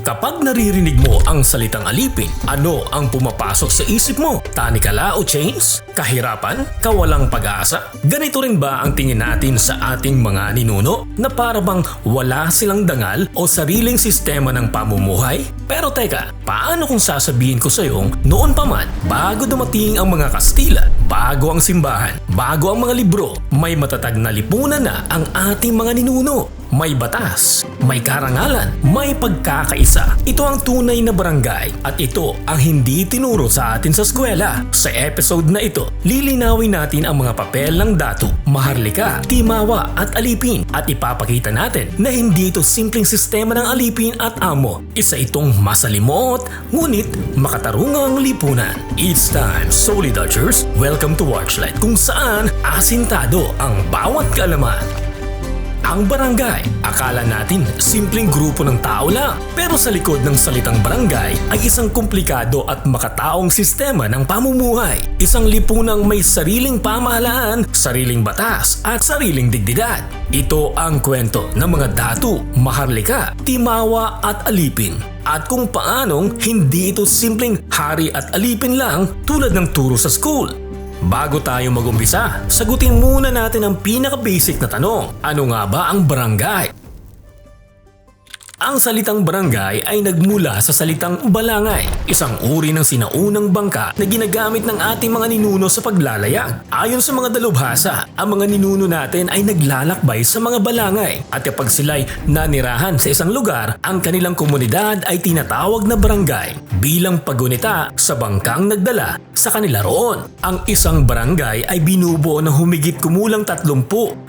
Kapag naririnig mo ang salitang alipin, ano ang pumapasok sa isip mo? Tanikala o chains? Kahirapan? Kawalang pag-asa? Ganito rin ba ang tingin natin sa ating mga ninuno na para bang wala silang dangal o sariling sistema ng pamumuhay? Pero teka, paano kung sasabihin ko sa iyong noon pa man, bago dumating ang mga Kastila, bago ang simbahan, bago ang mga libro, may matatag na lipunan na ang ating mga ninuno. May batas, may karangalan, may pagkakaisa. Ito ang tunay na barangay at ito ang hindi tinuro sa atin sa eskwela. Sa episode na ito, lilinawin natin ang mga papel ng datu, maharlika, timawa at alipin at ipapakita natin na hindi ito simpleng sistema ng alipin at amo. Isa itong masalimot, ngunit makatarungang lipunan. It's time, Solid Dodgers, welcome to Watchlight kung saan asintado ang bawat kaalaman. Ang barangay, akala natin simpleng grupo ng tao lang. Pero sa likod ng salitang barangay ay isang komplikado at makataong sistema ng pamumuhay. Isang lipunang may sariling pamahalaan, sariling batas at sariling digdigan. Ito ang kwento ng mga datu, maharlika, timawa at alipin. At kung paanong hindi ito simpleng hari at alipin lang tulad ng turo sa school. Bago tayo mag-umpisa, sagutin muna natin ang pinaka-basic na tanong. Ano nga ba ang barangay? Ang salitang barangay ay nagmula sa salitang balangay, isang uri ng sinaunang bangka na ginagamit ng ating mga ninuno sa paglalayag. Ayon sa mga dalubhasa, ang mga ninuno natin ay naglalakbay sa mga balangay at kapag sila'y nanirahan sa isang lugar, ang kanilang komunidad ay tinatawag na barangay bilang paggunita sa bangkang nagdala sa kanila roon. Ang isang barangay ay binubuo ng humigit kumulang 30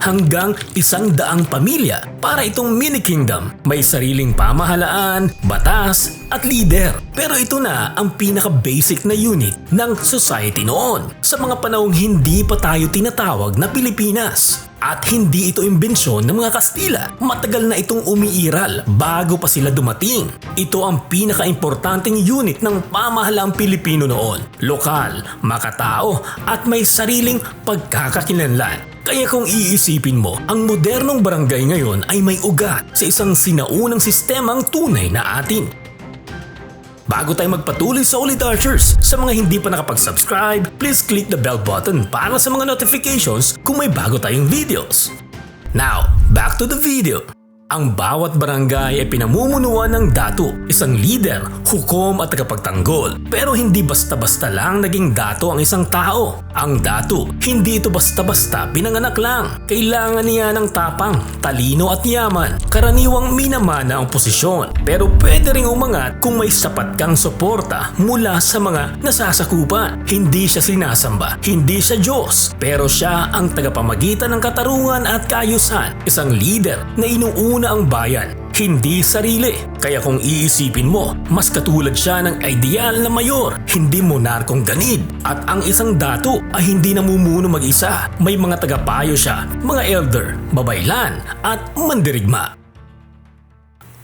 hanggang 100 pamilya para itong mini kingdom. May sariling pamahalaan, batas at leader. Pero ito na ang pinaka-basic na unit ng society noon sa mga panahong hindi pa tayo tinatawag na Pilipinas. At hindi ito imbensyon ng mga Kastila. Matagal na itong umiiral bago pa sila dumating. Ito ang pinaka-importanting unit ng pamahalaang Pilipino noon. Lokal, makatao at may sariling pagkakakilanlan. Kaya kung iisipin mo, ang modernong barangay ngayon ay may ugat sa isang sinaunang sistemang tunay na atin. Bago tayo magpatuloy sa Solid Archers, sa mga hindi pa nakapag-subscribe, please click the bell button para sa mga notifications kung may bago tayong videos. Now, back to the video. Ang bawat barangay ay pinamumunuan ng datu, isang leader, hukom at tagapagtanggol. Pero hindi basta-basta lang naging datu ang isang tao. Ang datu, hindi ito basta-basta pinanganak lang. Kailangan niya ng tapang, talino at yaman. Karaniwang minamana ang posisyon. Pero pwede ring umangat kung may sapat kang suporta mula sa mga nasasakupan. Hindi siya sinasamba, hindi siya Diyos. Pero siya ang tagapamagitan ng katarungan at kaayusan. Isang leader na inuuna ang bayan, hindi sarili. Kaya kung iisipin mo, mas katulad siya ng ideal na mayor, hindi monarkong ganid. At ang isang datu ay hindi namumuno mag-isa. May mga tagapayo siya, mga elder, babaylan at mandirigma.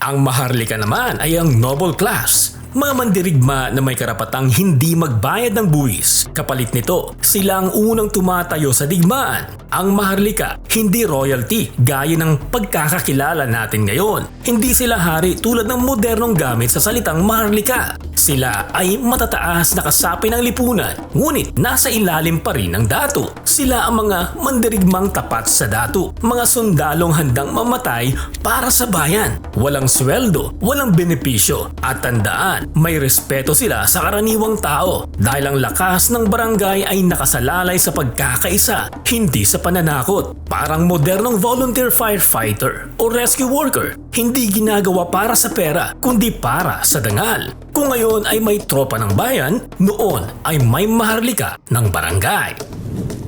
Ang maharlika naman ay ang noble class. Mga mandirigma na may karapatang hindi magbayad ng buwis. Kapalit nito, sila ang unang tumatayo sa digmaan. Ang maharlika, hindi royalty gaya ng pagkakakilala natin ngayon. Hindi sila hari tulad ng modernong gamit sa salitang maharlika. Sila ay matataas na kasapi ng lipunan, ngunit nasa ilalim pa rin ng datu. Sila ang mga mandirigmang tapat sa datu, mga sundalong handang mamatay para sa bayan. Walang sweldo, walang benepisyo at tandaan, may respeto sila sa karaniwang tao dahil ang lakas ng barangay ay nakasalalay sa pagkakaisa, hindi sa pananakot. Parang modernong volunteer firefighter o rescue worker, hindi ginagawa para sa pera kundi para sa dangal. Kung ngayon ay may tropa ng bayan, noon ay may maharlika ng barangay.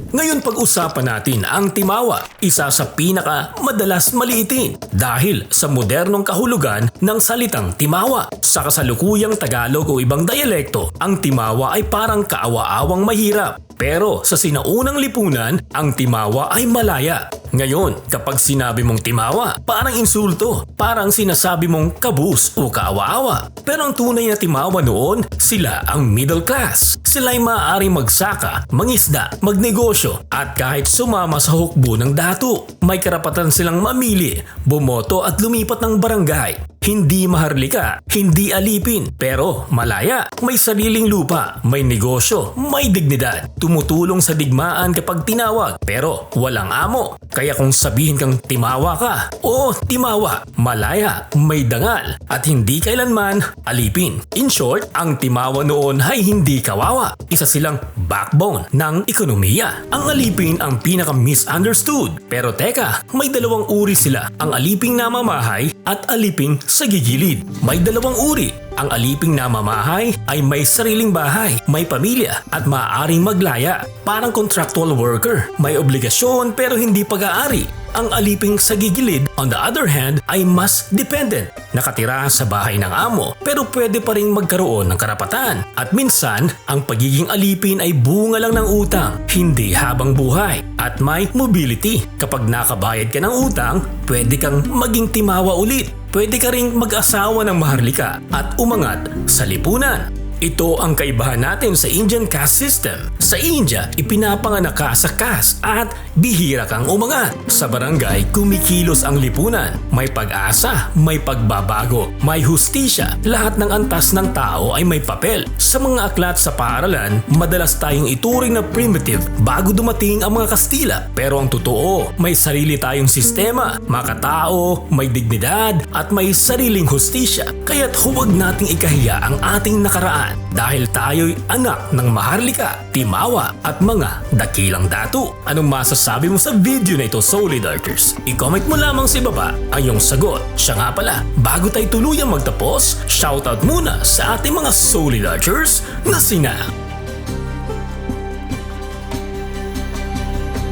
Ngayon pag-usapan natin ang timawa, isa sa pinaka madalas maliitin dahil sa modernong kahulugan ng salitang timawa. Sa kasalukuyang Tagalog o ibang dialekto, ang timawa ay parang kaawa-awang mahirap. Pero sa sinaunang lipunan, ang timawa ay malaya. Ngayon, kapag sinabi mong timawa, parang insulto, parang sinasabi mong kabus o kaawa-awa. Pero ang tunay na timawa noon, sila ang middle class. Sila ay maaaring magsaka, mangisda, magnegosyo at kahit sumama sa hukbo ng dato. May karapatan silang mamili, bumoto at lumipat ng barangay. Hindi maharlika, hindi alipin, pero malaya. May sariling lupa, may negosyo, may dignidad. Tumutulong sa digmaan kapag tinawag, pero walang amo. Kaya kung sabihin kang timawa ka, o timawa, malaya, may dangal, at hindi kailanman alipin. In short, ang timawa noon ay hindi kawawa. Isa silang backbone ng ekonomiya. Ang alipin ang pinaka-misunderstood. Pero teka, may dalawang uri sila. Ang aliping namamahay at aliping sa gigilid. May dalawang uri. Ang aliping namamahay ay may sariling bahay, may pamilya at maaaring maglaya. Parang contractual worker, may obligasyon pero hindi pag-aari. Ang aliping sa gigilid, on the other hand, ay mas dependent. Nakatira sa bahay ng amo pero pwede pa rin magkaroon ng karapatan. At minsan, ang pagiging alipin ay bunga lang ng utang, hindi habang buhay. At may mobility. Kapag nakabayad ka ng utang, pwede kang maging timawa ulit. Pwede ka ring mag-asawa ng maharlika at umangat sa lipunan. Ito ang kaibahan natin sa Indian caste system. Sa India, ipinapanganak ka sa caste at bihira kang umangat. Sa barangay, kumikilos ang lipunan. May pag-asa, may pagbabago, may hustisya. Lahat ng antas ng tao ay may papel. Sa mga aklat sa paaralan, madalas tayong ituring na primitive bago dumating ang mga Kastila. Pero ang totoo, may sarili tayong sistema, makatao, may dignidad at may sariling hustisya. Kaya't huwag nating ikahiya ang ating nakaraan. Dahil tayo'y anak ng maharlika, timawa at mga dakilang dato. Anong masasabi mo sa video na ito, Solidarters? I-comment mo lamang sa baba ang iyong sagot. Siya nga pala, bago tayo tuluyang magtapos, shoutout muna sa ating mga Solidarters na sina.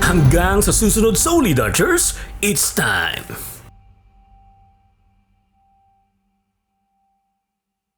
Hanggang sa susunod, Solidarters, it's time!